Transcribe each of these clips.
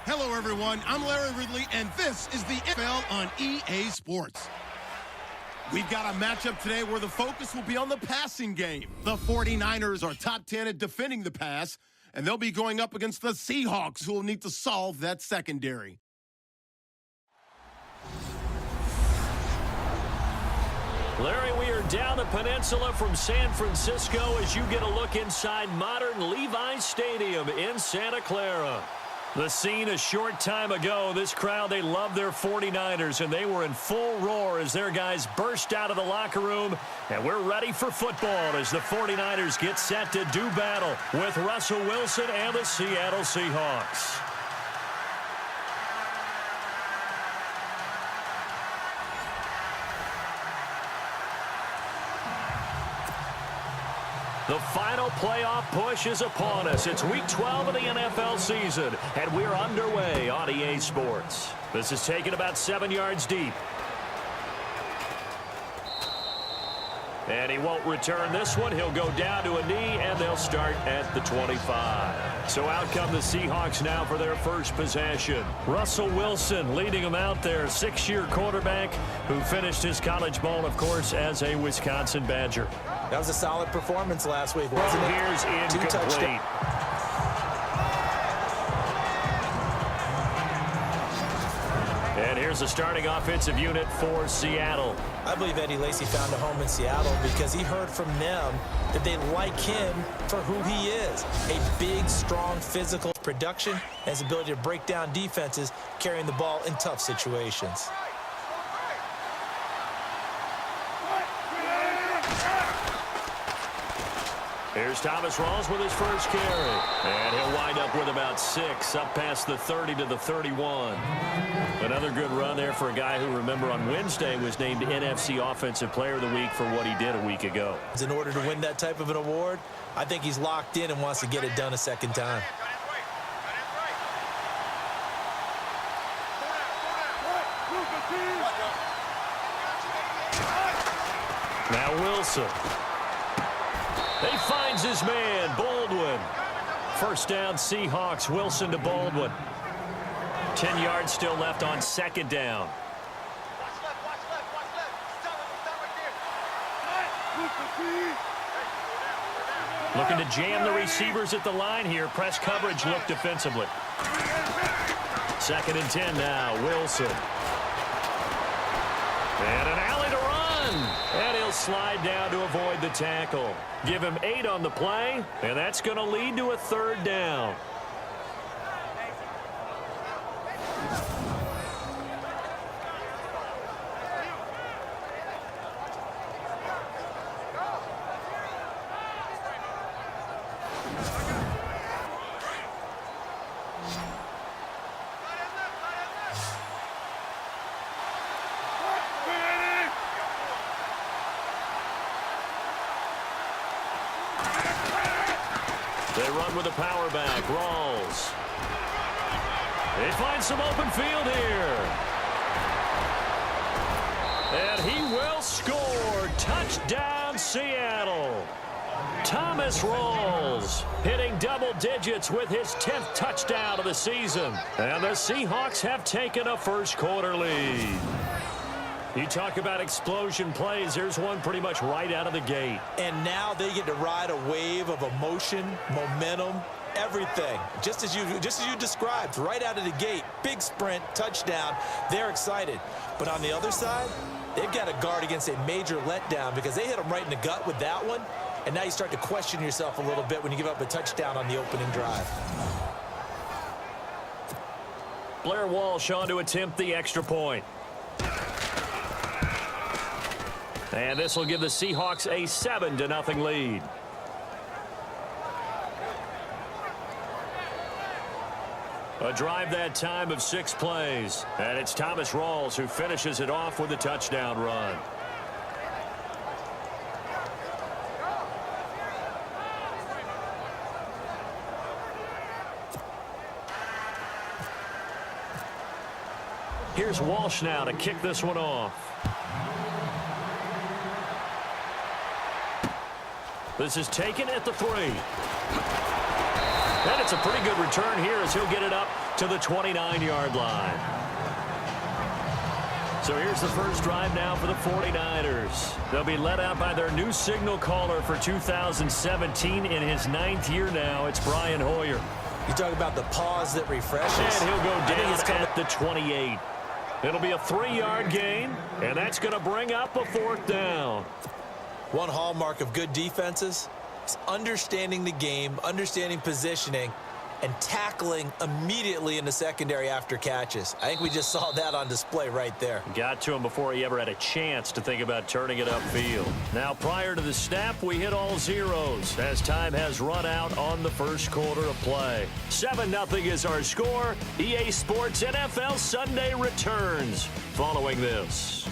Hello, everyone. I'm Larry Ridley, and this is the NFL on EA Sports. We've got a matchup today where the focus will be on the passing game. The 49ers are top 10 at defending the pass, and they'll be going up against the Seahawks, who will need to solve that secondary. Larry, we are down the peninsula from San Francisco as you get a look inside modern Levi's Stadium in Santa Clara. The scene a short time ago, this crowd, they love their 49ers, and they were in full roar as their guys burst out of the locker room. And we're ready for football as the 49ers get set to do battle with Russell Wilson and the Seattle Seahawks. The final playoff push is upon us. It's Week 12 of the NFL season, and we're underway on EA Sports. This is taken about 7 yards deep. And he won't return this one. He'll go down to a knee, and they'll start at the 25. So out come the Seahawks now for their first possession. Russell Wilson leading them out there, 6-year quarterback who finished his college ball, of course, as a Wisconsin Badger. That was a solid performance last week, wasn't it? Here's incomplete. And here's the starting offensive unit for Seattle. I believe Eddie Lacy found a home in Seattle because he heard from them that they like him for who he is. A big, strong, physical production and his ability to break down defenses, carrying the ball in tough situations. Here's Thomas Rawls with his first carry. And he'll wind up with about 6, up past the 30 to the 31. Another good run there for a guy who, remember, on Wednesday was named NFC Offensive Player of the Week for what he did a week ago. In order to win that type of an award, I think he's locked in and wants to get it done a second time. Now Wilson. He finds his man, Baldwin. First down, Seahawks. Wilson to Baldwin. 10 yards still left on second down. Looking to jam the receivers at the line here. Press coverage look defensively. 2nd and 10 now, Wilson. And an alley to run. And he'll slide down to avoid the tackle. Give him 8 on the play, and that's going to lead to a 3rd down. They run with a power back. Rawls. They find some open field here. And he will score. Touchdown, Seattle. Thomas Rawls hitting double digits with his 10th touchdown of the season. And the Seahawks have taken a first quarter lead. You talk about explosion plays. There's one pretty much right out of the gate. And now they get to ride a wave of emotion, momentum, everything. Just as you described, right out of the gate. Big sprint, touchdown. They're excited. But on the other side, they've got to guard against a major letdown because they hit them right in the gut with that one. And now you start to question yourself a little bit when you give up a touchdown on the opening drive. Blair Walsh on to attempt the extra point. And this will give the Seahawks a 7-0 lead. A drive that time of 6 plays. And it's Thomas Rawls who finishes it off with a touchdown run. Here's Walsh now to kick this one off. This is taken at the 3. And it's a pretty good return here as he'll get it up to the 29-yard line. So here's the first drive now for the 49ers. They'll be led out by their new signal caller for 2017 in his 9th year now. It's Brian Hoyer. You talk about the pause that refreshes. And he'll go down at the 28. It'll be a 3-yard gain, and that's going to bring up a 4th down. One hallmark of good defenses is understanding the game, understanding positioning, and tackling immediately in the secondary after catches. I think we just saw that on display right there. Got to him before he ever had a chance to think about turning it upfield. Now, prior to the snap, we hit all zeros as time has run out on the first quarter of play. 7-0 is our score. EA Sports NFL Sunday returns following this.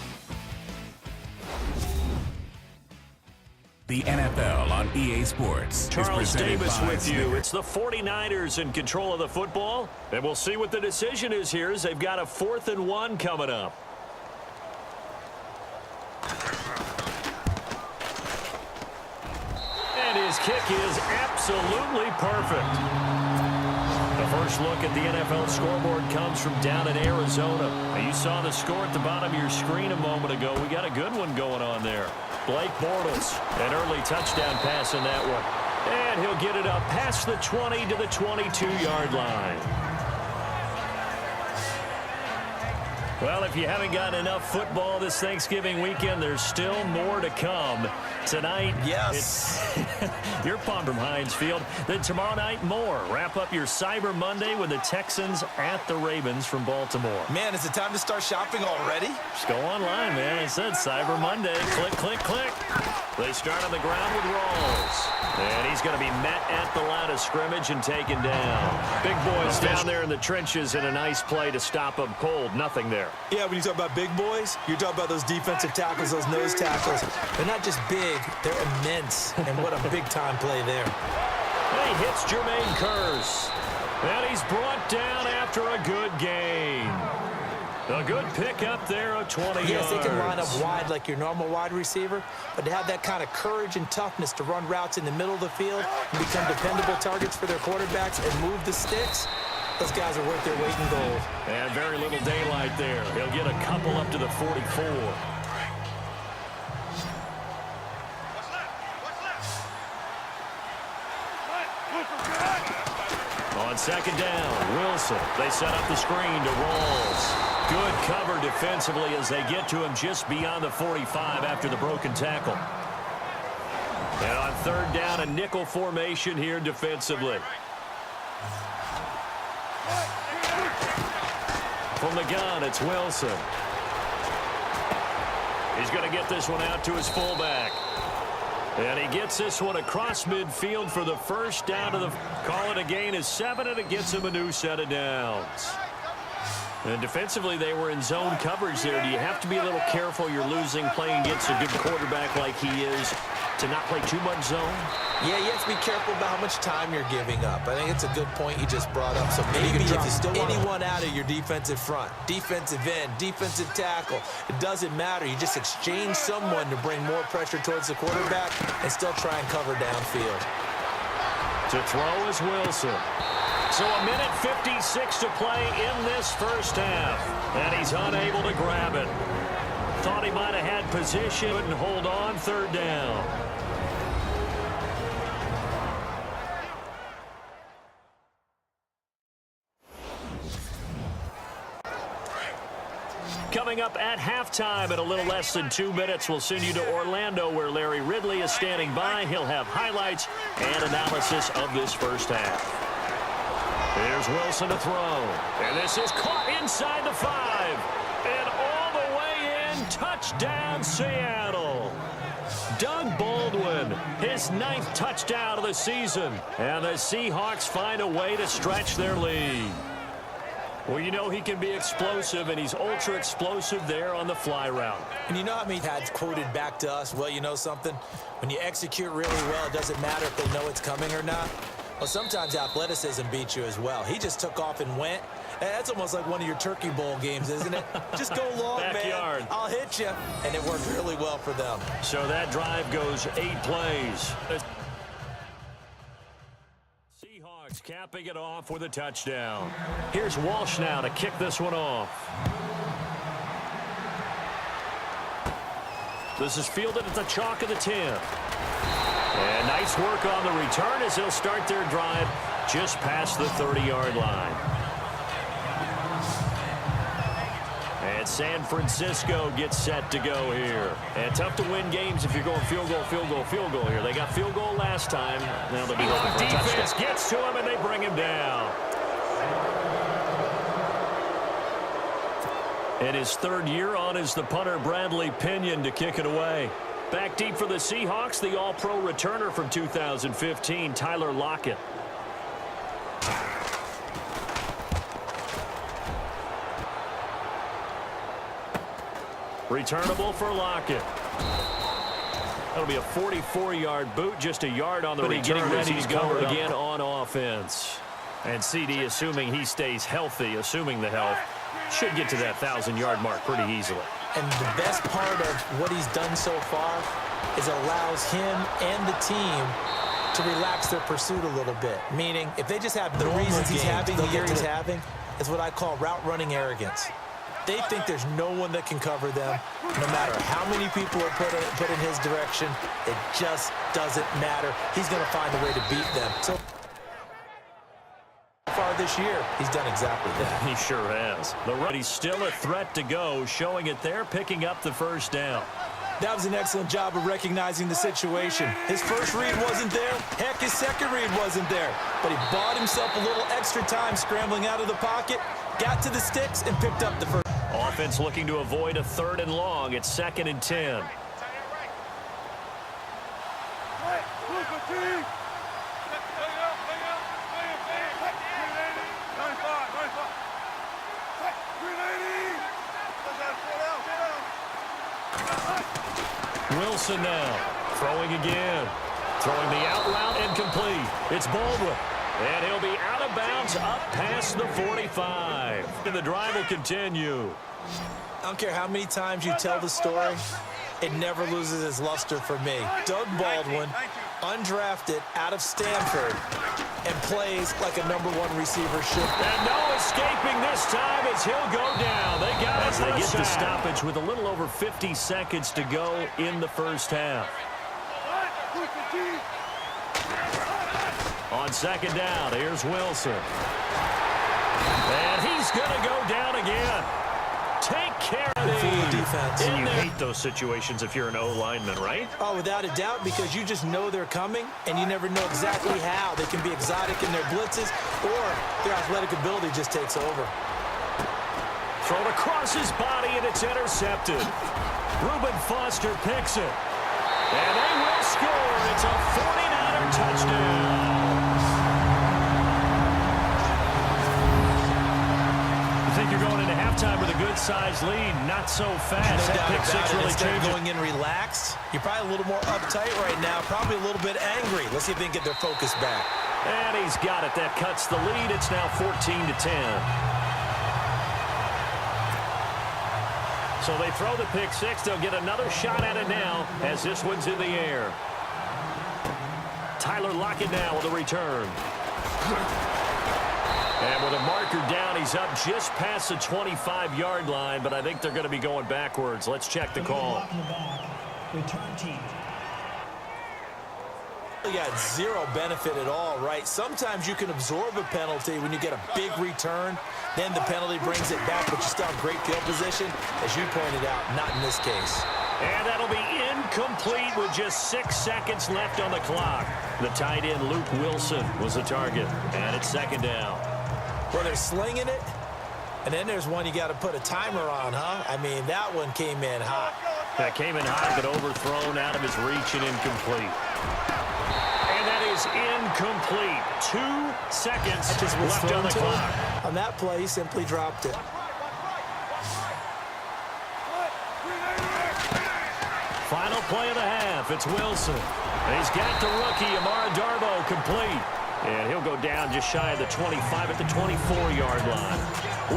The NFL on EA Sports. Charles Davis with you. It's the 49ers in control of the football. And we'll see what the decision is here as they've got a 4th and 1 coming up. And his kick is absolutely perfect. The first look at the NFL scoreboard comes from down in Arizona. Now, you saw the score at the bottom of your screen a moment ago. We got a good one going on there. Blake Bortles, an early touchdown pass in that one. And he'll get it up past the 20 to the 22-yard line. Well, if you haven't gotten enough football this Thanksgiving weekend, there's still more to come. Tonight, yes, you're pumped from Heinz Field. Then tomorrow night, more. Wrap up your Cyber Monday with the Texans at the Ravens from Baltimore. Man, is it time to start shopping already? Just go online, man. It said Cyber Monday. Click, click, click. They start on the ground with Rawls. And he's going to be met at the line of scrimmage and taken down. Big boys down there in the trenches in a nice play to stop them cold. Nothing there. Yeah, when you talk about big boys, you're talking about those defensive tackles, those nose tackles. They're not just big, they're immense. And what a big-time play there. And he hits Jermaine Kearse. And he's brought down after a good gain. A good pick up there of 20 yards. Yes, they can line up wide like your normal wide receiver, but to have that kind of courage and toughness to run routes in the middle of the field and become dependable targets for their quarterbacks and move the sticks, those guys are worth their weight in gold. And very little daylight there. He'll get a couple up to the 44. On second down, Wilson. They set up the screen to Rawls. Good cover defensively as they get to him just beyond the 45 after the broken tackle. And on third down, a nickel formation here defensively. From the gun, it's Wilson. He's going to get this one out to his fullback. And he gets this one across midfield for the first down of the call. It a gain is 7, and it gets him a new set of downs. And defensively, they were in zone coverage there. Do you have to be a little careful? You're losing, playing against a good quarterback like he is, to not play too much zone? Yeah, you have to be careful about how much time you're giving up. I think it's a good point you just brought up. So maybe if you still anyone out of your defensive front, defensive end, defensive tackle, it doesn't matter. You just exchange someone to bring more pressure towards the quarterback and still try and cover downfield. To throw is Wilson. So a minute 56 to play in this first half. And he's unable to grab it. Thought he might have had position and hold on third down. Coming up at halftime in a little less than 2 minutes, we'll send you to Orlando where Larry Ridley is standing by. He'll have highlights and analysis of this first half. Here's Wilson to throw. And this is caught inside the 5. And all the way in, touchdown Seattle. Doug Baldwin, his 9th touchdown of the season. And the Seahawks find a way to stretch their lead. Well, you know he can be explosive, and he's ultra explosive there on the fly route. And you know how many had quoted back to us, well, you know something? When you execute really well, it doesn't matter if they know it's coming or not. Well, sometimes athleticism beats you as well. He just took off and went. That's almost like one of your Turkey Bowl games, isn't it? Just go long, Backyard. man. I'll hit you. And it worked really well for them. So that drive goes 8 plays. Seahawks capping it off with a touchdown. Here's Walsh now to kick this one off. This is fielded at the chalk of the 10. And nice work on the return as they'll start their drive just past the 30-yard line. And San Francisco gets set to go here. And tough to win games if you're going field goal, field goal, field goal here. They got field goal last time. Now they'll be looking for a touchdown. Defense gets to him, and they bring him down. And his third year on is the punter Bradley Pinion to kick it away. Back deep for the Seahawks, the All-Pro returner from 2015, Tyler Lockett. Returnable for Lockett. That'll be a 44-yard boot, just a yard on the return as he's covered again on offense. And CD, assuming he stays healthy, assuming the health, should get to that 1,000-yard mark pretty easily. And the best part of what he's done so far is it allows him and the team to relax their pursuit a little bit. Meaning, if they just have the reasons he's having, the year he's having, is what I call route running arrogance. They think there's no one that can cover them. No matter how many people are put in his direction, it just doesn't matter. He's going to find a way to beat them. So far this year, he's done exactly that. He sure has. But he's still a threat to go, showing it there, picking up the first down. That was an excellent job of recognizing the situation. His first read wasn't there. Heck, his second read wasn't there. But he bought himself a little extra time scrambling out of the pocket, got to the sticks, and picked up the first. Offense looking to avoid a 3rd and long. It's 2nd and 10. Wilson now, throwing again. Throwing the out route incomplete. It's Baldwin. And he'll be out of bounds up past the 45. And the drive will continue. I don't care how many times you tell the story, it never loses its luster for me. Doug Baldwin, undrafted out of Stanford, and plays like a #1 receiver should. And no escaping this time as he'll go down. They got it. They get the stoppage with a little over 50 seconds to go in the first half. On 2nd down, here's Wilson. And he's going to go down again. Take care of the defense. And you hate those situations if you're an O-lineman, right? Oh, without a doubt, because you just know they're coming, and you never know exactly how. They can be exotic in their blitzes, or their athletic ability just takes over. Thrown across his body, and it's intercepted. Reuben Foster picks it. And they will score. It's a 49er touchdown. You think you're going into halftime with a good-sized lead. Not so fast. No that pick six really changed. Going in relaxed, you're probably a little more uptight right now, probably a little bit angry. Let's see if they can get their focus back. And he's got it. That cuts the lead. It's now 14-10. So they throw the pick six. They'll get another shot at it now as this one's in the air. Tyler Lockett now with a return. And with a marker down, he's up just past the 25-yard line, but I think they're going to be going backwards. Let's check the call. Return team. You got zero benefit at all, right? Sometimes you can absorb a penalty when you get a big return. Then the penalty brings it back, but you still have great field position. As you pointed out, not in this case. And that'll be incomplete with just 6 seconds left on the clock. The tight end, Luke Wilson, was the target. And it's 2nd down. Well, they're slinging it. And then there's one you got to put a timer on, huh? I mean, that one came in hot. That came in hot, but overthrown out of his reach and incomplete. And that is incomplete. 2 seconds left on the clock. On that play, he simply dropped it. Final play of the half. It's Wilson. And he's got the rookie, Amara Darboh, complete. And he'll go down just shy of the 25 at the 24-yard line.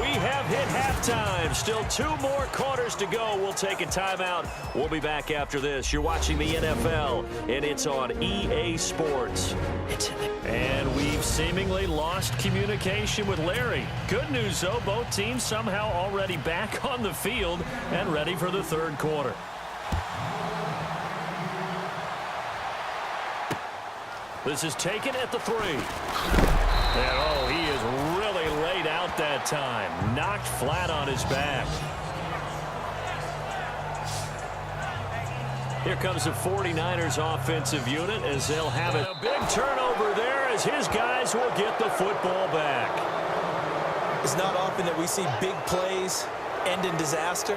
We have hit halftime. Still 2 more quarters to go. We'll take a timeout. We'll be back after this. You're watching the NFL, and it's on EA Sports. And we've seemingly lost communication with Larry. Good news, though, both teams somehow already back on the field and ready for the third quarter. This is taken at the 3. And, oh, he is really laid out that time. Knocked flat on his back. Here comes the 49ers offensive unit as they'll have it. A big turnover there as his guys will get the football back. It's not often that we see big plays end in disaster,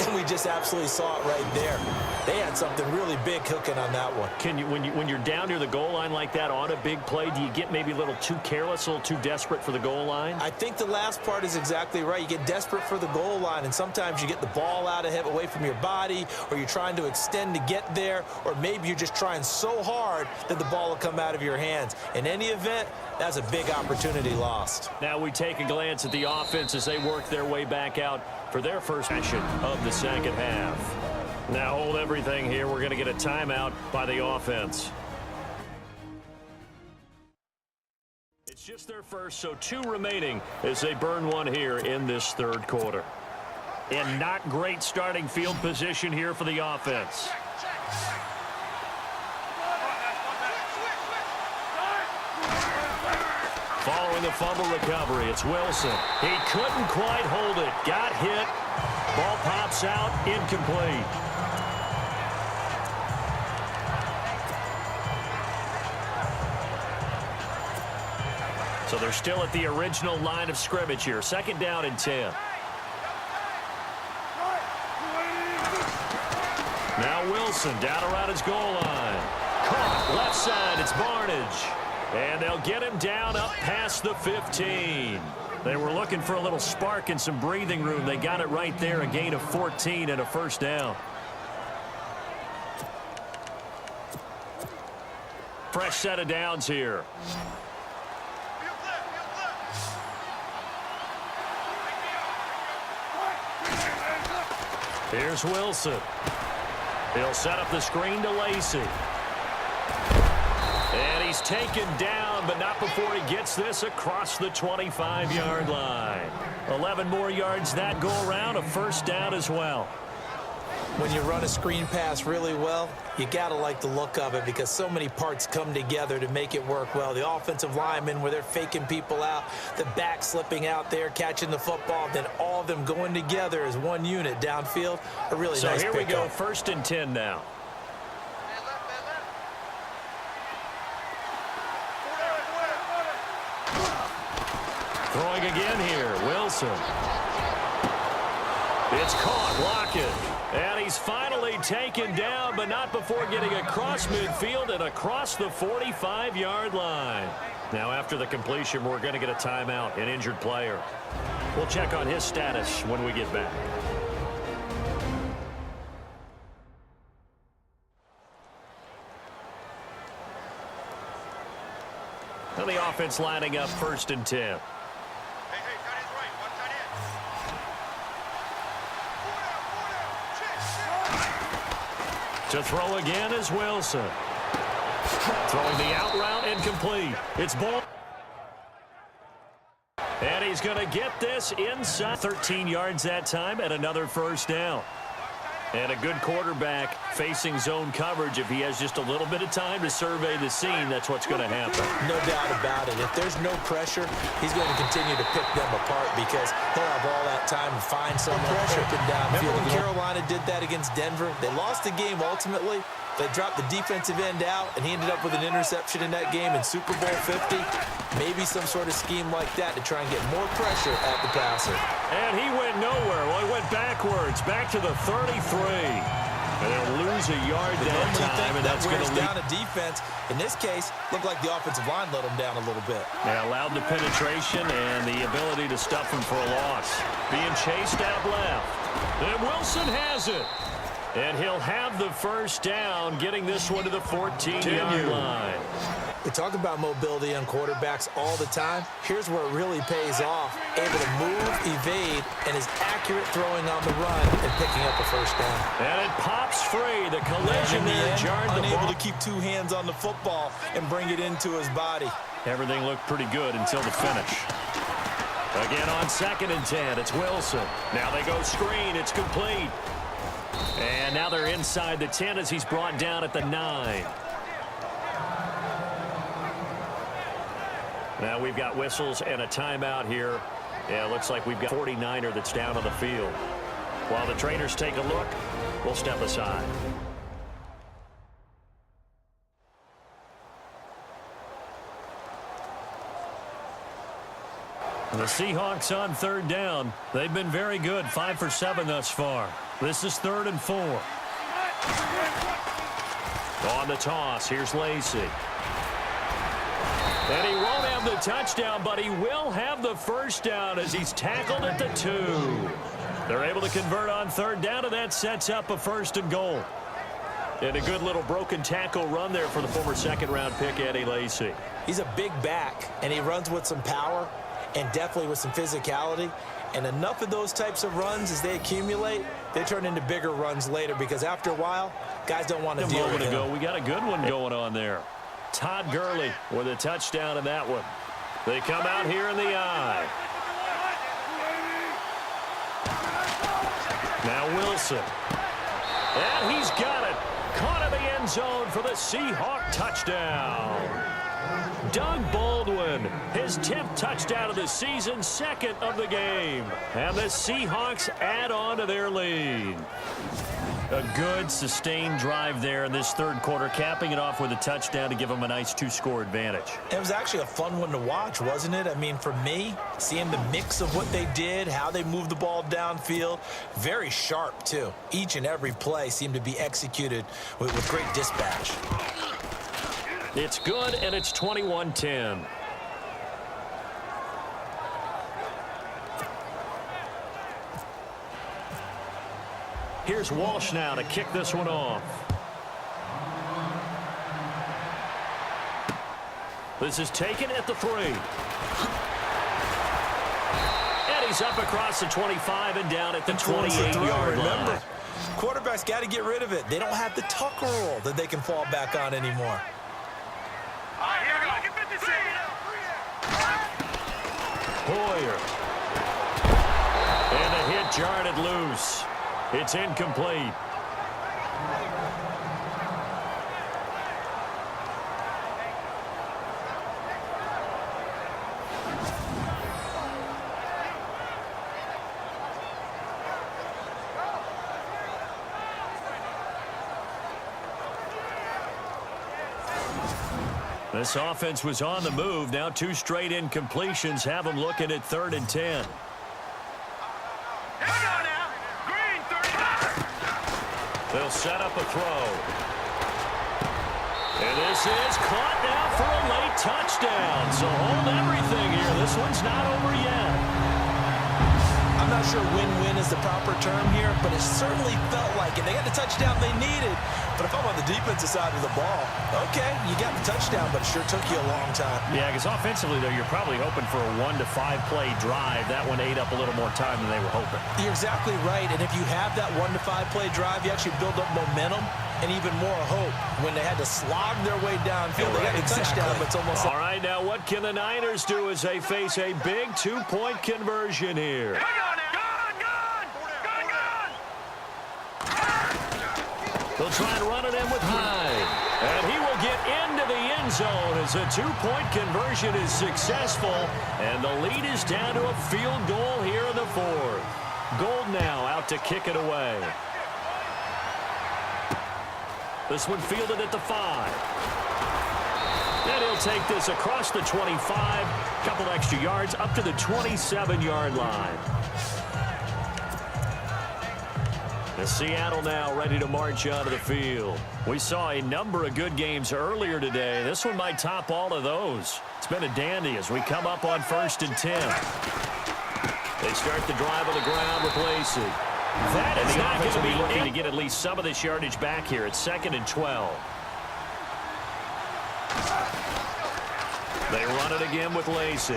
and we just absolutely saw it right there. They had something really big cooking on that one. Can you, when you're down near the goal line like that on a big play, do you get maybe a little too careless, a little too desperate for the goal line? I think the last part is exactly right. You get desperate for the goal line, and sometimes you get the ball out of him away from your body, or you're trying to extend to get there, or maybe you're just trying so hard that the ball will come out of your hands. In any event, that's a big opportunity lost. Now we take a glance at the offense as they work their way back out for their first session of the second half. Now hold everything here. We're going to get a timeout by the offense. It's just their first, so 2 remaining as they burn one here in this third quarter. And not great starting field position here for the offense. Following the fumble recovery, it's Wilson. He couldn't quite hold it. Got hit. Ball pops out, incomplete. So they're still at the original line of scrimmage here. 2nd down and 10. Now Wilson down around his goal line. Caught left side, it's Barnage. And they'll get him down up past the 15. They were looking for a little spark and some breathing room. They got it right there, a gain of 14 and a first down. Fresh set of downs here. Here's Wilson. He'll set up the screen to Lacey. And he's taken down, but not before he gets this across the 25-yard line. 11 more yards that go around, a first down as well. When you run a screen pass really well, you got to like the look of it because so many parts come together to make it work well. The offensive linemen where they're faking people out, the back slipping out there, catching the football, then all of them going together as one unit downfield. A really nice pickup. So here we go, 1st and 10 now. Throwing again here, Wilson. It's caught, Lockett. And he's finally taken down, but not before getting across midfield and across the 45-yard line. Now, after the completion, we're going to get a timeout, an injured player. We'll check on his status when we get back. Now the offense lining up 1st and 10. To throw again is Wilson. Throwing the out route incomplete. It's ball. And he's going to get this inside. 13 yards that time and another first down. And a good quarterback facing zone coverage. If he has just a little bit of time to survey the scene, that's what's going to happen. No doubt about it. If there's no pressure, he's going to continue to pick them apart because he'll have all that time to find some pressure. Remember when Carolina did that against Denver? They lost the game ultimately. They dropped the defensive end out, and he ended up with an interception in that game in Super Bowl 50. Maybe some sort of scheme like that to try and get more pressure at the passer. And he went nowhere. Well, he went backwards, back to the 33. And they'll lose a yard that time, and that's going to lead down a defense. In this case, looked like the offensive line let him down a little bit. They allowed the penetration and the ability to stuff him for a loss. Being chased out left. And Wilson has it. And he'll have the first down, getting this one to the 14-yard line. We talk about mobility on quarterbacks all the time. Here's where it really pays off. Able to move, evade, and is accurate throwing on the run and picking up a first down. And it pops free. The collision there jarred the ball. Unable to keep two hands on the football and bring it into his body. Everything looked pretty good until the finish. Again on 2nd and 10, it's Wilson. Now they go screen. It's complete. And now they're inside the 10 as he's brought down at the 9. Now we've got whistles and a timeout here. Yeah, it looks like we've got 49er that's down on the field. While the trainers take a look, we'll step aside. The Seahawks on 3rd down. They've been very good, 5 for 7 thus far. This is 3rd and 4. On the toss, here's Lacy. And he won't have the touchdown, but he will have the first down as he's tackled at the 2. They're able to convert on 3rd down, and that sets up a 1st and goal. And a good little broken tackle run there for the former 2nd-round pick, Eddie Lacy. He's a big back, and he runs with some power and definitely with some physicality. And enough of those types of runs, as they accumulate, they turn into bigger runs later because after a while, guys don't want to deal with him. We got a good one going on there. Todd Gurley with a touchdown in that one. They come out here in the eye. Now Wilson. And he's got it. Caught in the end zone for the Seahawk touchdown. Doug Baldwin, his 10th touchdown of the season, 2nd of the game. And the Seahawks add on to their lead. A good, sustained drive there in this 3rd quarter, capping it off with a touchdown to give them a nice 2-score advantage. It was actually a fun one to watch, wasn't it? I mean, for me, seeing the mix of what they did, how they moved the ball downfield, very sharp, too. Each and every play seemed to be executed with great dispatch. It's good, and it's 21-10. Here's Walsh now to kick this one off. This is taken at the 3. And he's up across the 25 and down at the 28-yard line. Quarterbacks got to get rid of it. They don't have the tuck roll that they can fall back on anymore. Hoyer. And the hit jarred it loose. It's incomplete. This offense was on the move. Now 2 straight incompletions have them looking at 3rd and 10. They'll set up a throw. And this is caught now for a late touchdown. So hold everything here. This one's not over yet. I'm not sure win-win is the proper term here, but it certainly felt like it. They got the touchdown they needed. But if I'm on the defensive side of the ball, okay, you got the touchdown, but it sure took you a long time. Yeah, because offensively, though, you're probably hoping for a 1 to 5 play drive. That one ate up a little more time than they were hoping. You're exactly right, and if you have that 1 to 5 play drive, you actually build up momentum and even more hope. When they had to slog their way downfield, they got the touchdown, but it's almost... All right, now what can the Niners do as they face a big 2-point conversion here? They'll try and run it in with Hyde. And he will get into the end zone as a 2-point conversion is successful. And the lead is down to a field goal here in the 4th. Gold now out to kick it away. This one fielded at the 5. And he'll take this across the 25. Couple extra yards up to the 27-yard line. Seattle now ready to march onto the field. We saw a number of good games earlier today. This one might top all of those. It's been a dandy as we come up on 1st and 10. They start the drive on the ground with Lacy. That is not going to be looking to get at least some of this yardage back here. It's 2nd and 12. They run it again with Lacey.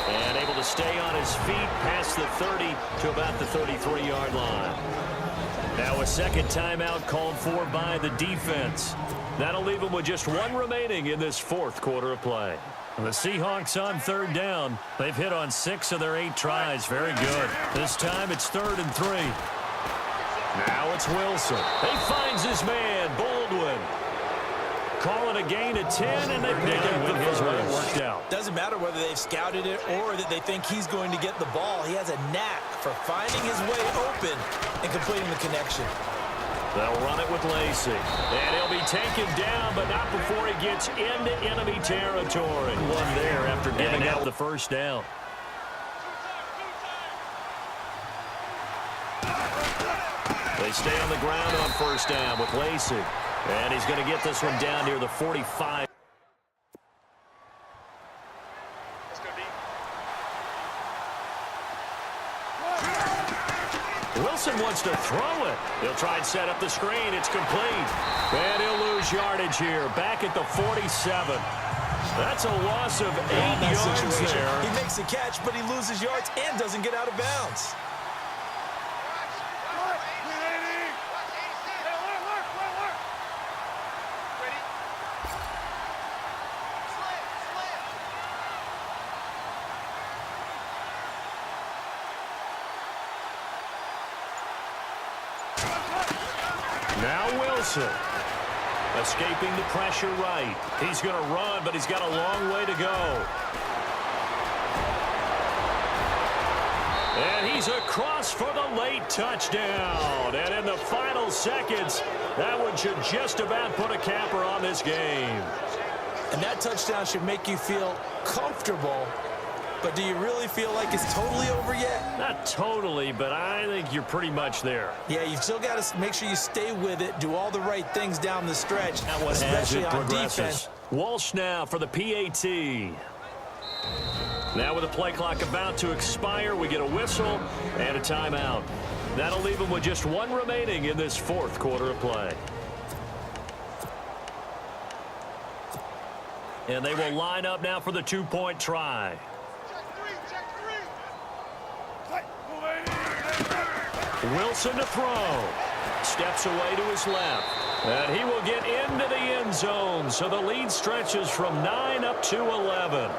And able to stay on his feet past the 30 to about the 33-yard line. Now a second timeout called for by the defense. That'll leave them with just one remaining in this fourth quarter of play. The Seahawks on third down. They've hit on 6 of their 8 tries. Very good. This time it's 3rd and 3. Now it's Wilson. He finds his man, Baldwin. Calling a gain of 10, and they pick up the his way it worked out. Doesn't matter whether they've scouted it or that they think he's going to get the ball. He has a knack for finding his way open and completing the connection. They'll run it with Lacey. And he'll be taken down, but not before he gets into enemy territory. One there after giving out the first down. They stay on the ground on first down with Lacey. And he's going to get this one down near the 45. Wilson wants to throw it. He'll try and set up the screen. It's complete. And he'll lose yardage here. Back at the 47. That's a loss of 8 yards there. He makes a catch, but he loses yards and doesn't get out of bounds. Now Wilson, escaping the pressure right. He's going to run, but he's got a long way to go. And he's across for the late touchdown. And in the final seconds, that one should just about put a capper on this game. And that touchdown should make you feel comfortable. But do you really feel like it's totally over yet? Not totally, but I think you're pretty much there. Yeah, you've still got to make sure you stay with it, do all the right things down the stretch, especially on defense. Walsh now for the PAT. Now with the play clock about to expire, we get a whistle and a timeout. That'll leave them with just one remaining in this fourth quarter of play. And they will line up now for the two-point try. Wilson to throw. Steps away to his left. And he will get into the end zone. So the lead stretches from 9 up to 11.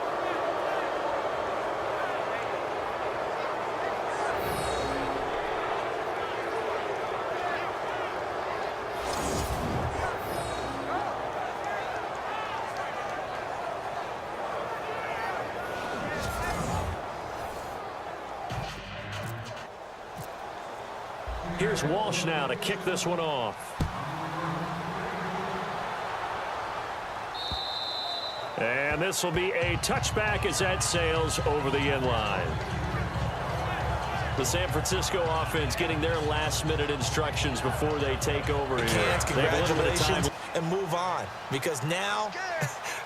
Here's Walsh now to kick this one off. And this will be a touchback as that sails over the end line. The San Francisco offense getting their last-minute instructions before they take over here. Congratulations, and move on. Because now,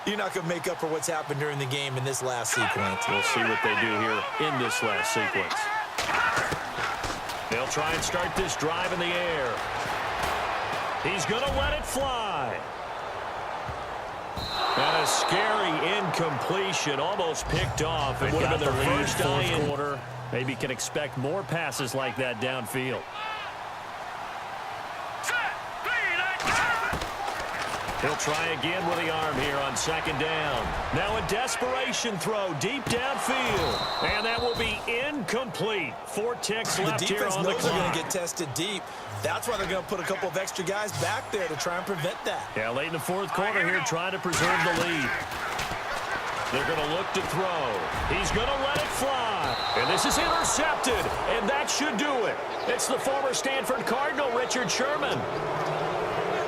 you're not going to make up for what's happened during the game in this last sequence. We'll see what they do here in this last sequence. They'll try and start this drive in the air. He's going to let it fly. And a scary incompletion, almost picked off. It would have been their first fourth quarter. Maybe can expect more passes like that downfield. He'll try again with the arm here on second down. Now a desperation throw deep downfield. And that will be incomplete. 4 ticks left here on the clock. The defense knows they're going to get tested deep. That's why they're going to put a couple of extra guys back there to try and prevent that. Yeah, late in the fourth quarter here trying to preserve the lead. They're going to look to throw. He's going to let it fly. And this is intercepted. And that should do it. It's the former Stanford Cardinal, Richard Sherman.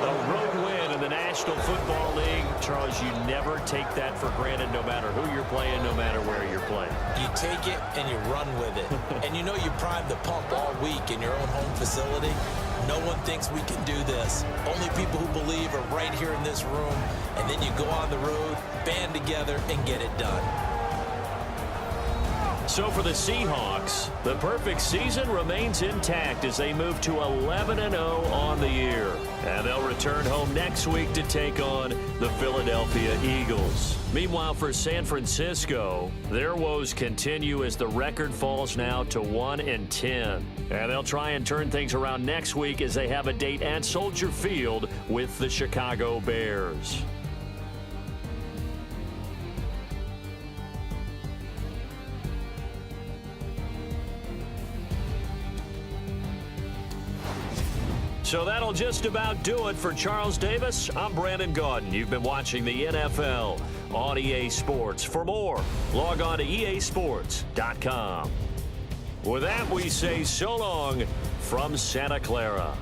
A road win in the National Football League. Charles, you never take that for granted no matter who you're playing, no matter where you're playing. You take it and you run with it. And you know you primed the pump all week in your own home facility. No one thinks we can do this. Only people who believe are right here in this room. And then you go on the road, band together, and get it done. So for the Seahawks, the perfect season remains intact as they move to 11-0 on the year. And they'll return home next week to take on the Philadelphia Eagles. Meanwhile, for San Francisco, their woes continue as the record falls now to 1-10. And they'll try and turn things around next week as they have a date at Soldier Field with the Chicago Bears. So that'll just about do it for Charles Davis. I'm Brandon Gaudin. You've been watching the NFL on EA Sports. For more, log on to easports.com. With that, we say so long from Santa Clara.